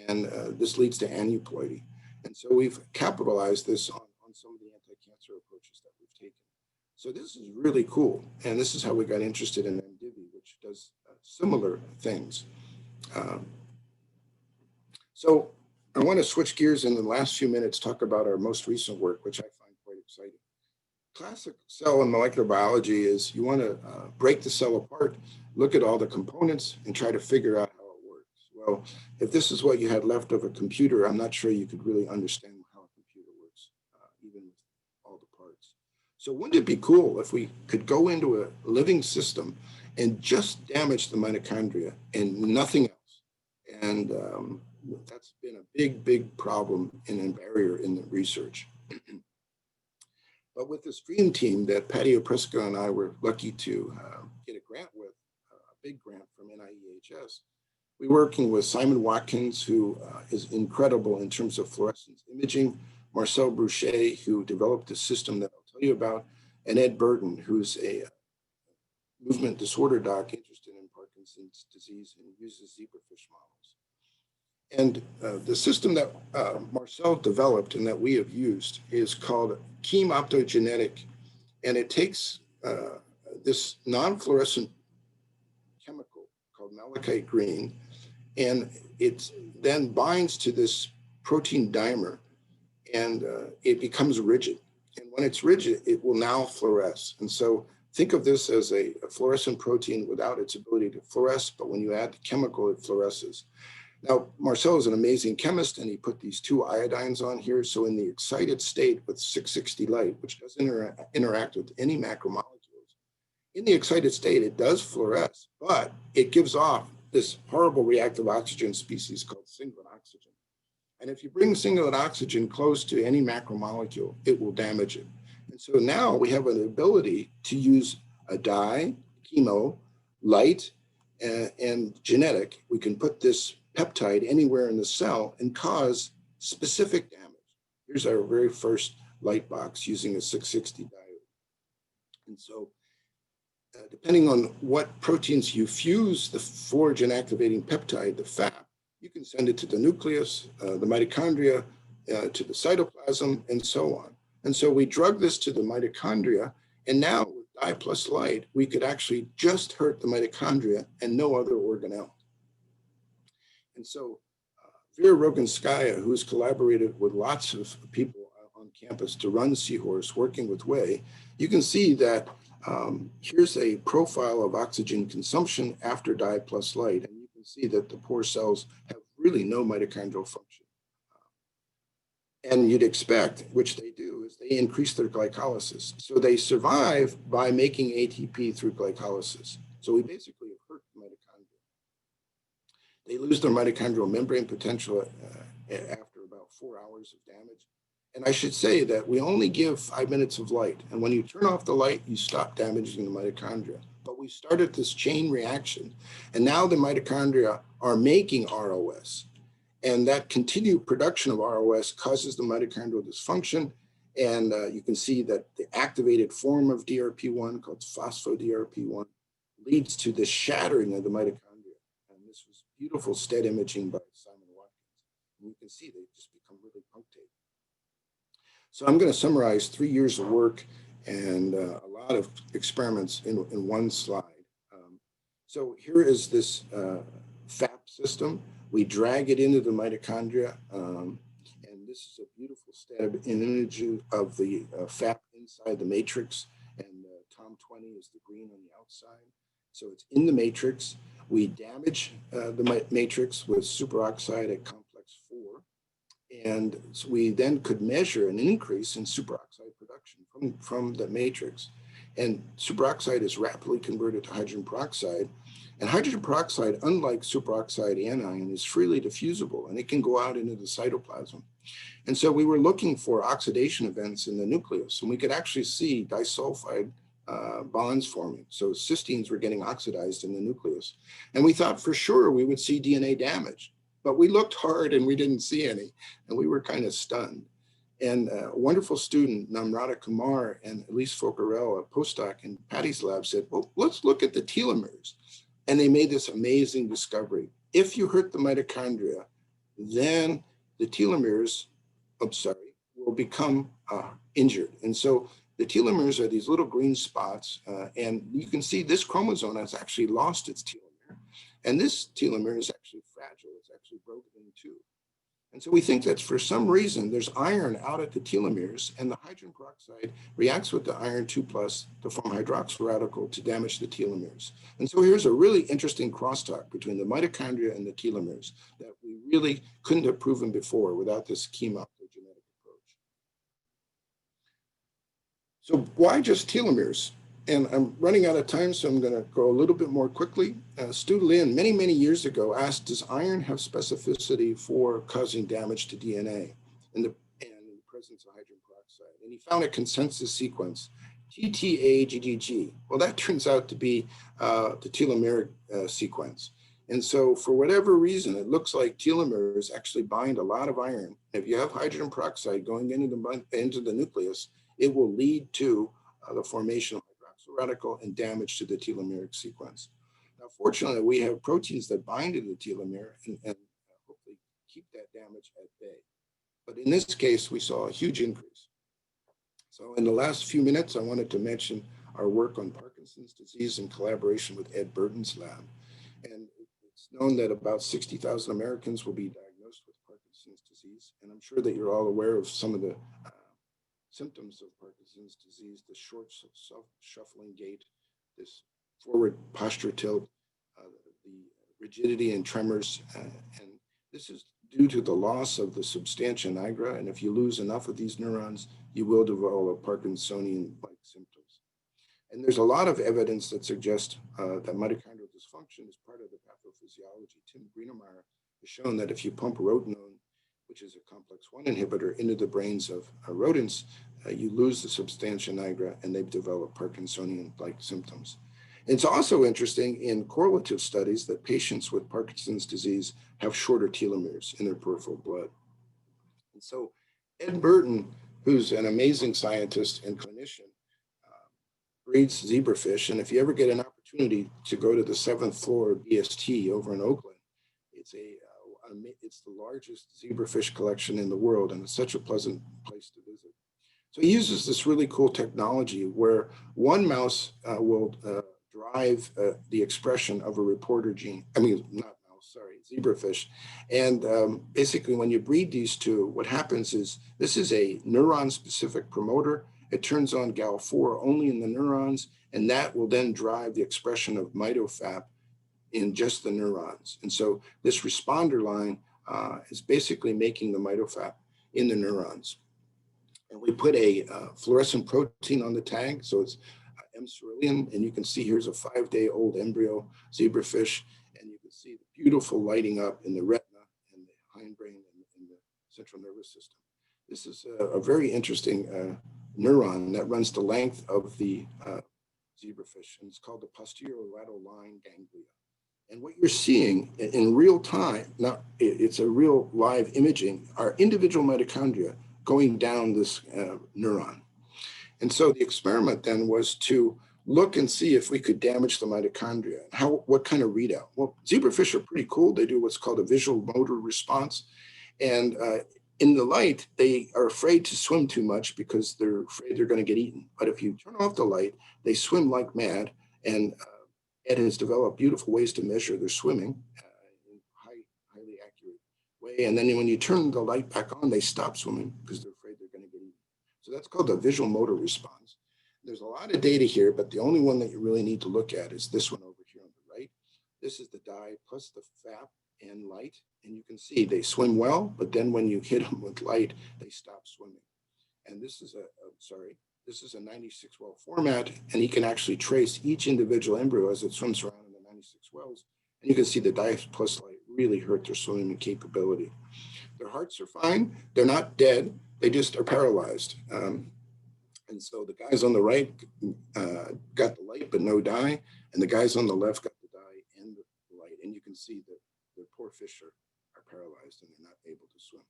And this leads to aneuploidy. And so we've capitalized this on some of the anti-cancer approaches that we've taken. So this is really cool. And this is how we got interested in MDIVI, which does similar things. I want to switch gears in the last few minutes, talk about our most recent work, which I find quite exciting. Classic cell and molecular biology is you want to break the cell apart, look at all the components, and try to figure out how it works. Well, if this is what you had left of a computer, I'm not sure you could really understand how a computer works, even with all the parts. So wouldn't it be cool if we could go into a living system and just damage the mitochondria and nothing else? And that's been a big, big problem and a barrier in the research. But with this dream team that Patty Opreska and I were lucky to get a grant with, a big grant from NIEHS, we're working with Simon Watkins, who is incredible in terms of fluorescence imaging, Marcel Boucher, who developed a system that I'll tell you about, and Ed Burton, who's a movement disorder doc interested in Parkinson's disease and uses zebrafish models. And the system that Marcel developed and that we have used is called chemoptogenetic. And it takes this non-fluorescent chemical called malachite green, and it then binds to this protein dimer, and it becomes rigid. And when it's rigid, it will now fluoresce. And so think of this as a fluorescent protein without its ability to fluoresce, but when you add the chemical, it fluoresces. Now, Marcel is an amazing chemist, and he put these two iodines on here. So in the excited state with 660 light, which doesn't interact with any macromolecules, in the excited state, it does fluoresce, but it gives off this horrible reactive oxygen species called singlet oxygen. And if you bring singlet oxygen close to any macromolecule, it will damage it. And so now we have an ability to use a dye, chemo, light, and genetic. We can put this peptide anywhere in the cell and cause specific damage. Here's our very first light box using a 660 diode. And so depending on what proteins you fuse the fluorogen activating peptide, the FAP, you can send it to the nucleus, the mitochondria, to the cytoplasm, and so on. And so we drug this to the mitochondria, and now with dye plus light, we could actually just hurt the mitochondria and no other organelle. And so Vera Roganskaya, who's collaborated with lots of people on campus to run Seahorse, working with Wei, you can see that here's a profile of oxygen consumption after dye plus light. And you can see that the poor cells have really no mitochondrial function. And you'd expect, which they do, is they increase their glycolysis. So they survive by making ATP through glycolysis. So we basically have hurt the mitochondria. They lose their mitochondrial membrane potential after about 4 hours of damage. And I should say that we only give 5 minutes of light. And when you turn off the light, you stop damaging the mitochondria. But we started this chain reaction. And now the mitochondria are making ROS. And that continued production of ROS causes the mitochondrial dysfunction. And you can see that the activated form of DRP1, called phospho-DRP1, leads to the shattering of the mitochondria. And this was beautiful STED imaging by Simon Watkins. And you can see they just become really punctate. So I'm going to summarize 3 years of work and a lot of experiments in one slide. So here is this FAP system. We drag it into the mitochondria, and this is a beautiful STED image of the FAP inside the matrix, and TOM20 is the green on the outside. So it's in the matrix. We damage the matrix with superoxide at complex 4, and so we then could measure an increase in superoxide production from the matrix. And superoxide is rapidly converted to hydrogen peroxide. And hydrogen peroxide, unlike superoxide anion, is freely diffusible, and it can go out into the cytoplasm. And so we were looking for oxidation events in the nucleus, and we could actually see disulfide bonds forming. So cysteines were getting oxidized in the nucleus. And we thought for sure we would see DNA damage, but we looked hard and we didn't see any, and we were kind of stunned. And a wonderful student, Namrata Kumar and Elise Focarel, a postdoc in Patty's lab, said, well, let's look at the telomeres. And they made this amazing discovery. If you hurt the mitochondria, then the telomeres, will become injured. And so the telomeres are these little green spots. And you can see this chromosome has actually lost its telomere. And this telomere is actually fragile. It's actually broken in two. And so we think that for some reason, there's iron out at the telomeres, and the hydrogen peroxide reacts with the iron 2+ to form hydroxyl radical to damage the telomeres. And so here's a really interesting crosstalk between the mitochondria and the telomeres that we really couldn't have proven before without this chemoptogenetic approach. So why just telomeres? And I'm running out of time, so I'm going to go a little bit more quickly. Stu Lin, many, many years ago, asked, does iron have specificity for causing damage to DNA in the presence of hydrogen peroxide? And he found a consensus sequence, TTAGGG. Well, that turns out to be the telomeric sequence. And so for whatever reason, it looks like telomeres actually bind a lot of iron. If you have hydrogen peroxide going into the nucleus, it will lead to the formation of radical and damage to the telomeric sequence. Now, fortunately, we have proteins that bind to the telomere and hopefully keep that damage at bay. But in this case, we saw a huge increase. So in the last few minutes, I wanted to mention our work on Parkinson's disease in collaboration with Ed Burton's lab. And it's known that about 60,000 Americans will be diagnosed with Parkinson's disease. And I'm sure that you're all aware of some of the symptoms of Parkinson's disease: the short shuffling gait, this forward posture tilt, the rigidity and tremors. And this is due to the loss of the substantia nigra. And if you lose enough of these neurons, you will develop Parkinsonian-like symptoms. And there's a lot of evidence that suggests that mitochondrial dysfunction is part of the pathophysiology. Tim Greenemeyer has shown that if you pump rotenone, which is a complex 1 inhibitor, into the brains of rodents, you lose the substantia nigra and they develop Parkinsonian-like symptoms. It's also interesting in correlative studies that patients with Parkinson's disease have shorter telomeres in their peripheral blood. And so Ed Burton, who's an amazing scientist and clinician, breeds zebrafish. And if you ever get an opportunity to go to the 7th floor of BST over in Oakland, it's the largest zebrafish collection in the world, and it's such a pleasant place to visit. So he uses this really cool technology where one mouse will drive the expression of a reporter gene. I mean, not mouse, sorry, zebrafish. And basically, when you breed these two, what happens is this is a neuron-specific promoter. It turns on GAL4 only in the neurons, and that will then drive the expression of mitofap in just the neurons. And so this responder line is basically making the mitofap in the neurons. And we put a fluorescent protein on the tag, so it's M. cerulean, and you can see here's a 5-day-old embryo zebrafish, and you can see the beautiful lighting up in the retina and the hindbrain and the central nervous system. This is a very interesting neuron that runs the length of the zebrafish, and it's called the posterolateral line ganglia. And what you're seeing in real time, now it's a real live imaging, are individual mitochondria going down this neuron. And so the experiment then was to look and see if we could damage the mitochondria. What kind of readout? Well, zebrafish are pretty cool. They do what's called a visual motor response. And in the light, they are afraid to swim too much because they're afraid they're going to get eaten. But if you turn off the light, they swim like mad. And Ed has developed beautiful ways to measure their swimming in a highly accurate way. And then when you turn the light back on, they stop swimming because they're afraid they're going to get eaten. So that's called the visual motor response. There's a lot of data here, but the only one that you really need to look at is this one over here on the right. This is the dye plus the FAP and light. And you can see they swim well, but then when you hit them with light, they stop swimming. And this is this is a 96 well format, and you can actually trace each individual embryo as it swims around in the 96 wells. And you can see the dye plus light really hurt their swimming capability. Their hearts are fine. They're not dead. They just are paralyzed. And so the guys on the right got the light but no dye, and the guys on the left got the dye and the light. And you can see that the poor fish are paralyzed and they're not able to swim.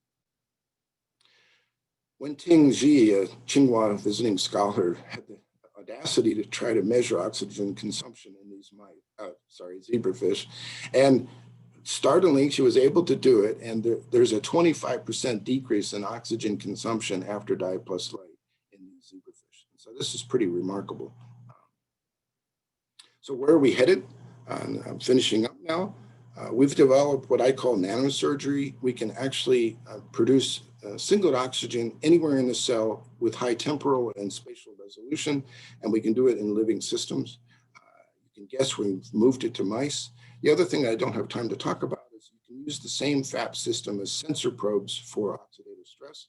Wenting Ji, a Tsinghua visiting scholar, had the audacity to try to measure oxygen consumption in these zebrafish. And startlingly, she was able to do it. And there's a 25% decrease in oxygen consumption after dye plus light in these zebrafish. So this is pretty remarkable. So where are we headed? I'm finishing up now. We've developed what I call nanosurgery. We can actually produce singlet oxygen anywhere in the cell with high temporal and spatial resolution, and we can do it in living systems. You can guess we've moved it to mice. The other thing I don't have time to talk about is you can use the same FAP system as sensor probes for oxidative stress.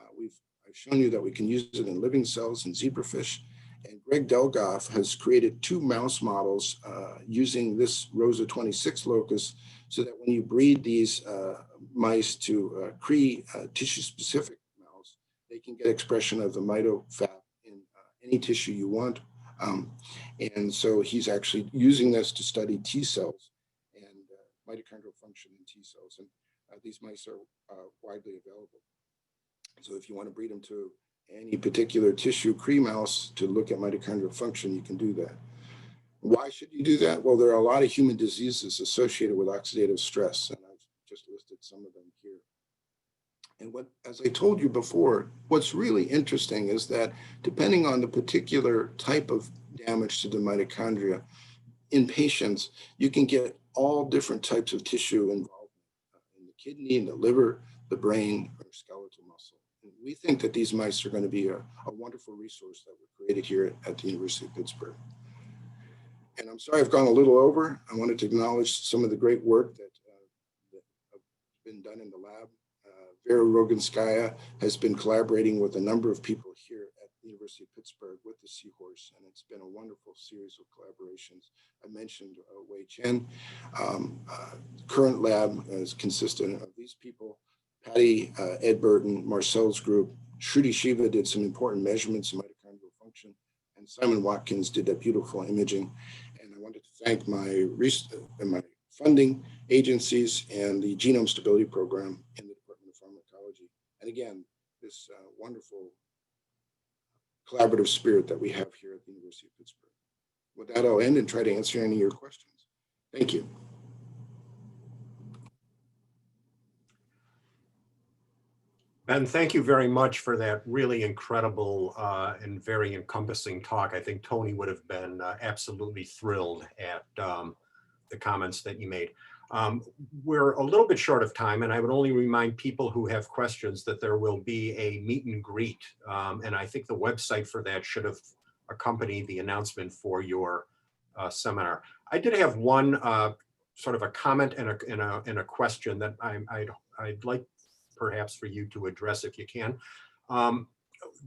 I've shown you that we can use it in living cells in zebrafish. And Greg Delgoff has created 2 mouse models using this ROSA 26 locus so that when you breed these mice to Cree tissue-specific mouse, they can get expression of the mitofap in any tissue you want. And so he's actually using this to study T cells and mitochondrial function in T cells. And these mice are widely available. So if you want to breed them to any particular tissue Cree mouse to look at mitochondrial function, you can do that. Why should you do that? Well, there are a lot of human diseases associated with oxidative stress, and I've just listed some of them here. And as I told you before, what's really interesting is that depending on the particular type of damage to the mitochondria, in patients, you can get all different types of tissue involved in the kidney, in the liver, the brain, or skeletal muscle. And we think that these mice are going to be a wonderful resource that we're created here at the University of Pittsburgh. And I'm sorry I've gone a little over. I wanted to acknowledge some of the great work that have been done in the lab. Vera Roganskaya has been collaborating with a number of people here at the University of Pittsburgh with the seahorse, and it's been a wonderful series of collaborations. I mentioned Wei Chen. Current lab is consistent of these people: Patty, Ed Burton, Marcel's group. Shruti Shiva did some important measurements of mitochondrial function, and Simon Watkins did that beautiful imaging. And I wanted to thank my funding agencies and the Genome Stability Program in the Department of Pharmacology. And again, this wonderful collaborative spirit that we have here at the University of Pittsburgh. With that, I'll end and try to answer any of your questions. Thank you. Ben, thank you very much for that really incredible and very encompassing talk. I think Tony would have been absolutely thrilled at the comments that you made. We're a little bit short of time, and I would only remind people who have questions that there will be a meet and greet. And I think the website for that should have accompanied the announcement for your seminar. I did have one sort of a comment and a question that I'd like perhaps for you to address if you can.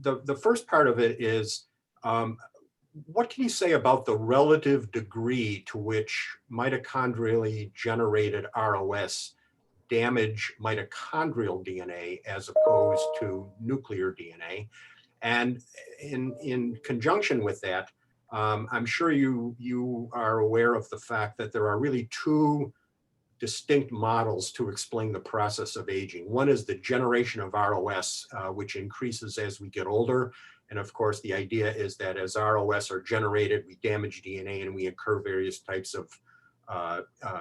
The first part of it is, what can you say about the relative degree to which mitochondrially generated ROS damage mitochondrial DNA as opposed to nuclear DNA? And in conjunction with that, I'm sure you are aware of the fact that there are really 2 distinct models to explain the process of aging. One is the generation of ROS, which increases as we get older. And of course, the idea is that as ROS are generated, we damage DNA and we incur various types of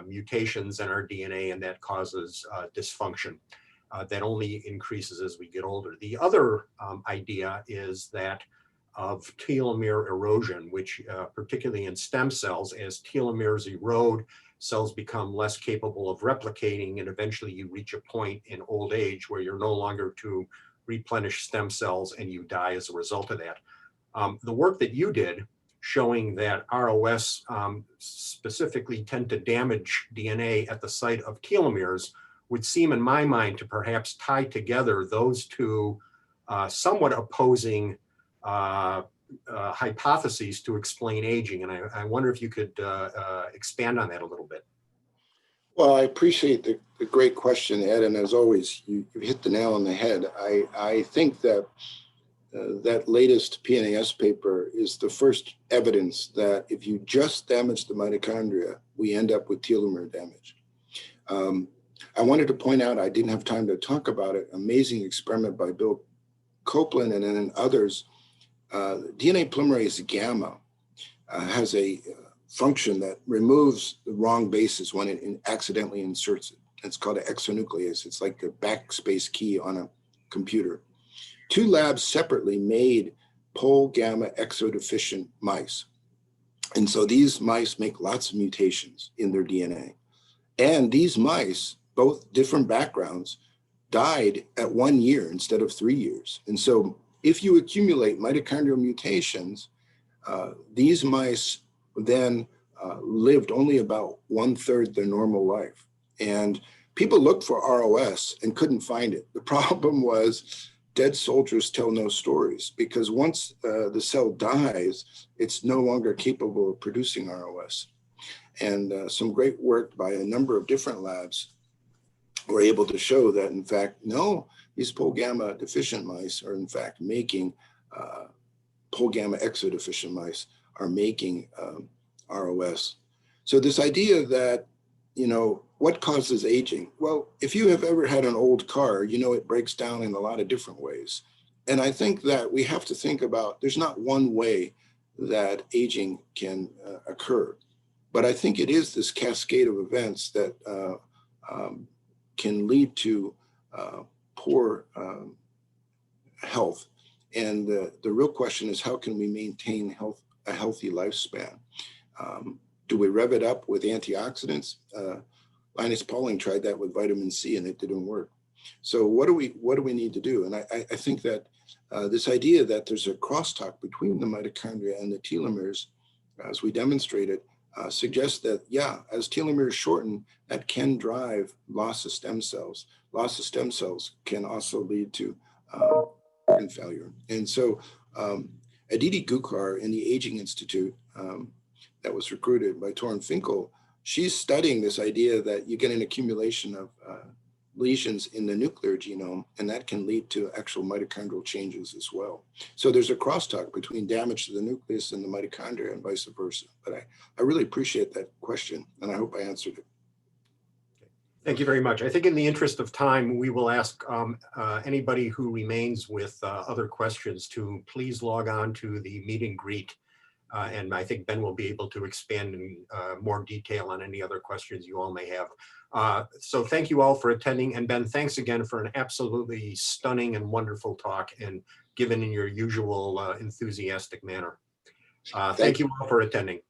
mutations in our DNA, and that causes dysfunction that only increases as we get older. The other idea is that of telomere erosion, which particularly in stem cells, as telomeres erode, cells become less capable of replicating, and eventually you reach a point in old age where you're no longer to replenish stem cells and you die as a result of that. The work that you did showing that ROS specifically tend to damage DNA at the site of telomeres would seem in my mind to perhaps tie together those 2 somewhat opposing hypotheses to explain aging. And I wonder if you could expand on that a little bit. Well, I appreciate the great question, Ed, and as always, you hit the nail on the head. I think that that latest PNAS paper is the first evidence that if you just damage the mitochondria, we end up with telomere damage. I wanted to point out, I didn't have time to talk about it, amazing experiment by Bill Copeland and then others. DNA polymerase gamma has a function that removes the wrong bases when it accidentally inserts it. It's called an exonuclease. It's like a backspace key on a computer. 2 labs separately made pol gamma exodeficient mice. And so these mice make lots of mutations in their DNA. And these mice, both different backgrounds, died at 1 year instead of 3 years. And so if you accumulate mitochondrial mutations, these mice then lived only about 1/3 their normal life. And people looked for ROS and couldn't find it. The problem was dead soldiers tell no stories, because once the cell dies, it's no longer capable of producing ROS. And some great work by a number of different labs were able to show that, in fact, no, these pol gamma deficient mice are in fact making, pol gamma exodeficient mice are making ROS. So this idea that, you know, what causes aging? Well, if you have ever had an old car, you know it breaks down in a lot of different ways. And I think that we have to think about, there's not one way that aging can occur. But I think it is this cascade of events that can lead to poor health. And the real question is, how can we maintain a healthy lifespan? Do we rev it up with antioxidants? Linus Pauling tried that with vitamin C and it didn't work. So what do we need to do? And I think that this idea that there's a crosstalk between the mitochondria and the telomeres, as we demonstrated, suggests that, yeah, as telomeres shorten, that can drive loss of stem cells. Loss of stem cells can also lead to organ failure. And so Aditi Gukar in the Aging Institute that was recruited by Torren Finkel, she's studying this idea that you get an accumulation of lesions in the nuclear genome, and that can lead to actual mitochondrial changes as well. So there's a crosstalk between damage to the nucleus and the mitochondria and vice versa. But I really appreciate that question, and I hope I answered it. Thank you very much. I think in the interest of time, we will ask anybody who remains with other questions to please log on to the meet and greet. And I think Ben will be able to expand in more detail on any other questions you all may have. So thank you all for attending. And Ben, thanks again for an absolutely stunning and wonderful talk, and given in your usual enthusiastic manner. Thank you all for attending.